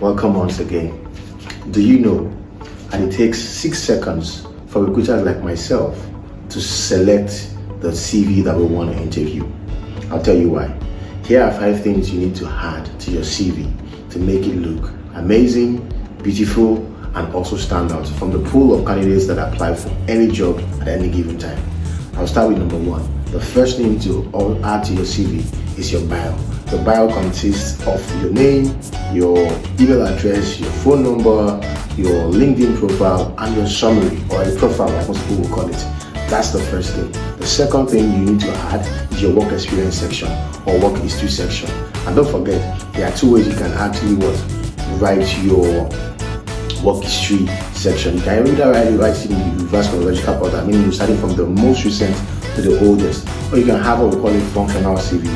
Welcome once again. Do you know that it takes 6 seconds for recruiters like myself to select the CV that we want to interview? I'll tell you why. Here are 5 things you need to add to your CV to make it look amazing, beautiful, and also stand out from the pool of candidates that apply for any job at any given time. I'll start with number 1. The first thing to add to your CV is your bio. The bio consists of your name, your email address, your phone number, your LinkedIn profile, and your summary, or a profile like most people will call it. That's the first thing. The second thing you need to add is your work experience section or work history section. And don't forget, there are 2 ways you can actually write your work history section. You can either write it in the reverse chronological order, meaning you're starting from the most recent to the oldest, or you can have what we call a functional CV.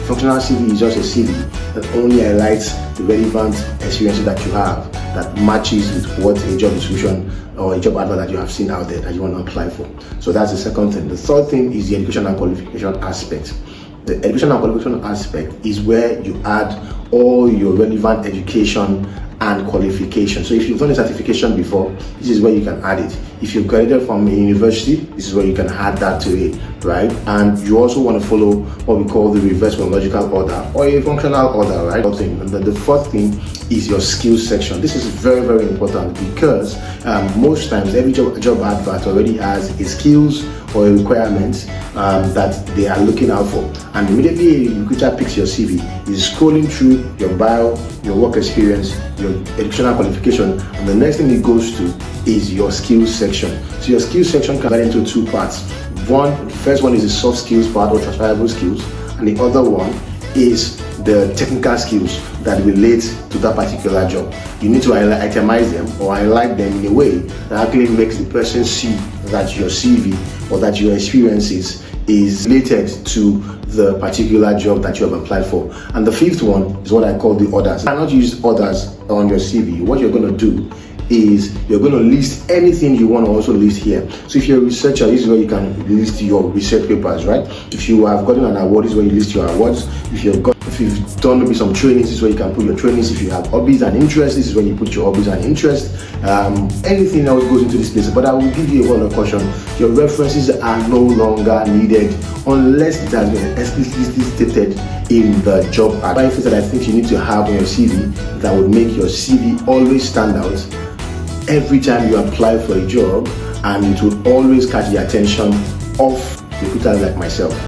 Functional CV is just a CV that only highlights the relevant experiences that you have that matches with what a job description or a job advert that you have seen out there that you want to apply for. So that's the second thing. The third thing is the education and qualification aspect. The education and qualification aspect is where you add all your relevant education and qualification. So if you've done a certification before, this is where you can add it. If you've graduated from a university, this is where you can add that to it, right? And you also want to follow what we call the reverse chronological order or a functional order, right? And then the fourth thing is your skills section. This is very, very important because most times every job advert already has a skills or a requirement that they are looking out for. And immediately a recruiter picks your CV, is scrolling through your bio, your work experience, your educational qualification, and the next thing it goes to is your skills section. So your skills section can divide into 2 parts. The first one is the soft skills part or transferable skills, and the other one is the technical skills that relate to that particular job. You need to itemize them or highlight them in a way that actually makes the person see that your CV or that your experiences is related to the particular job that you have applied for. And the 5th one is what I call the others. You cannot use others on your CV. What you're going to do is you're going to list anything you want to also list here. So if you're a researcher, this is where you can list your research papers, right? If you have gotten an award, this is where you list your awards. If you've done maybe some trainings, this is where you can put your trainings. If you have hobbies and interests, this is where you put your hobbies and interests. Anything else goes into this place. But I will give you a word of caution. Your references are no longer needed unless it has been explicitly stated in the job ad. 5 things that I think you need to have on your CV that would make your CV always stand out every time you apply for a job, and it will always catch the attention of recruiters like myself.